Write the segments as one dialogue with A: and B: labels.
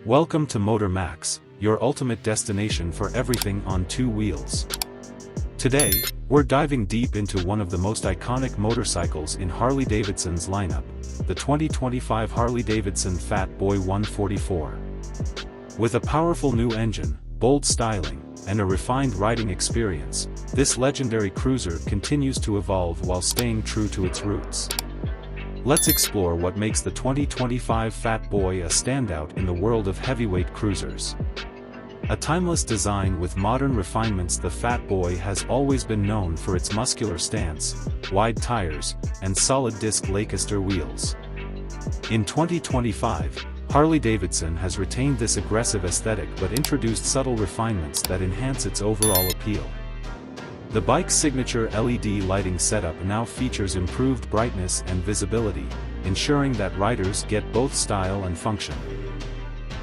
A: Welcome to Motor Max, your ultimate destination for everything on two wheels. Today, we're diving deep into one of the most iconic motorcycles in Harley Davidson's lineup, the 2025 Harley Davidson Fatboy 144. With a powerful new engine, bold styling, and a refined riding experience, this legendary cruiser continues to evolve while staying true to its roots. Let's explore what makes the 2025 Fatboy a standout in the world of heavyweight cruisers. A timeless design with modern refinements, the Fatboy has always been known for its muscular stance, wide tires, and solid disc Lancaster wheels. In 2025, Harley Davidson has retained this aggressive aesthetic but introduced subtle refinements that enhance its overall appeal. The bike's signature LED lighting setup now features improved brightness and visibility, ensuring that riders get both style and function.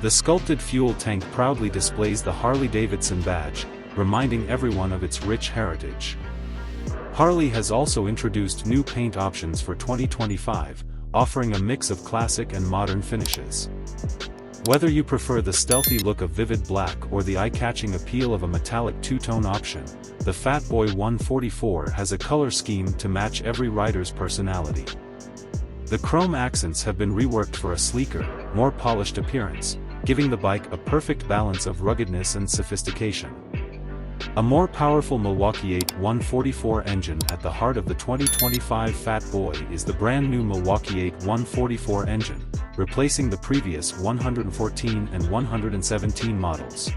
A: The sculpted fuel tank proudly displays the Harley Davidson badge, reminding everyone of its rich heritage. Harley has also introduced new paint options for 2025, offering a mix of classic and modern finishes. Whether you prefer the stealthy look of vivid black or the eye-catching appeal of a metallic two-tone option, the Fatboy 144 has a color scheme to match every rider's personality. The chrome accents have been reworked for a sleeker, more polished appearance, giving the bike a perfect balance of ruggedness and sophistication. A more powerful Milwaukee-Eight 144 engine at the heart of the 2025 Fatboy is the brand new Milwaukee-Eight 144 engine, replacing the previous 114 and 117 models.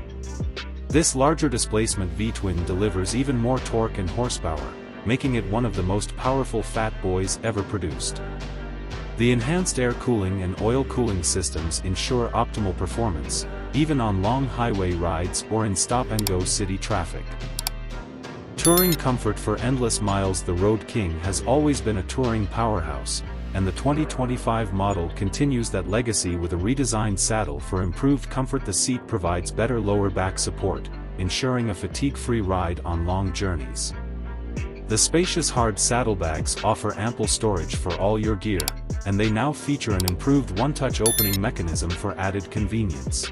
A: This larger displacement V-twin delivers even more torque and horsepower, making it one of the most powerful Fatboys ever produced. The enhanced air cooling and oil cooling systems ensure optimal performance, even on long highway rides or in stop-and-go city traffic. Touring comfort for endless miles. The Road King has always been a touring powerhouse, and the 2025 model continues that legacy with a redesigned saddle for improved comfort. The seat provides better lower back support, ensuring a fatigue-free ride on long journeys. The spacious hard saddlebags offer ample storage for all your gear, and they now feature an improved one-touch opening mechanism for added convenience.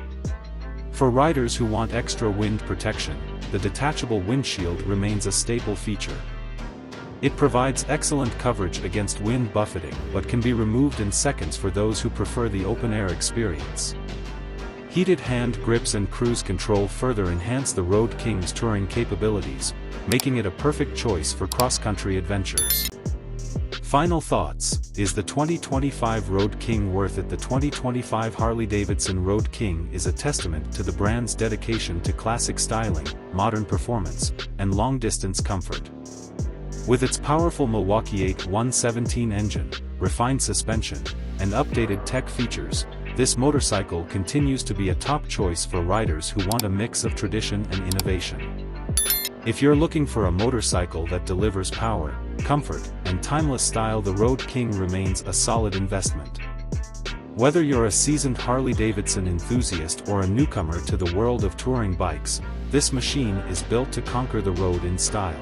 A: For riders who want extra wind protection, the detachable windshield remains a staple feature. It provides excellent coverage against wind buffeting but can be removed in seconds for those who prefer the open-air experience. Heated hand grips and cruise control further enhance the Road King's touring capabilities, making it a perfect choice for cross-country adventures. Final thoughts: is the 2025 Road King worth it? The 2025 Harley Davidson Road King is a testament to the brand's dedication to classic styling, modern performance, and long-distance comfort. With its powerful Milwaukee-Eight 117 engine, refined suspension, and updated tech features, this motorcycle continues to be a top choice for riders who want a mix of tradition and innovation. If you're looking for a motorcycle that delivers power, comfort, and timeless style, the Road King remains a solid investment. Whether you're a seasoned Harley Davidson enthusiast or a newcomer to the world of touring bikes, this machine is built to conquer the road in style.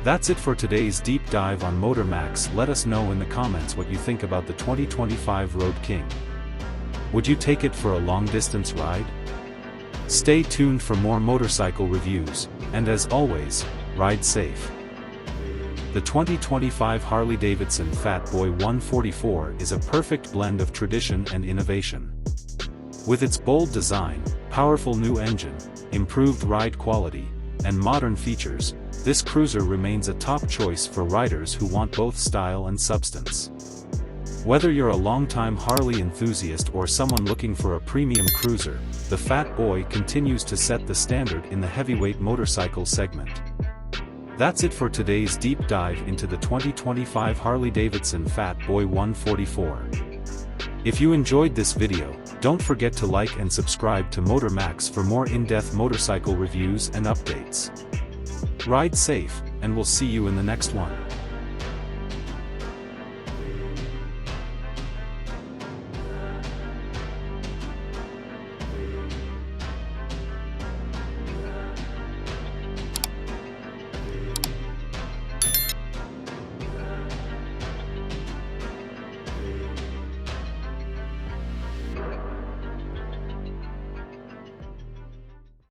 A: That's it for today's deep dive on Motor Max. Let us know in the comments what you think about the 2025 Road King. Would you take it for a long-distance ride? Stay tuned for more motorcycle reviews, and as always, ride safe. The 2025 Harley Davidson Fatboy 144 is a perfect blend of tradition and innovation. With its bold design, powerful new engine, improved ride quality, and modern features, this cruiser remains a top choice for riders who want both style and substance. Whether you're a longtime Harley enthusiast or someone looking for a premium cruiser, the Fatboy continues to set the standard in the heavyweight motorcycle segment. That's it for today's deep dive into the 2025 Harley Davidson Fatboy 144. If you enjoyed this video, don't forget to like and subscribe to Motor Max for more in-depth motorcycle reviews and updates. Ride safe, and we'll see you in the next one.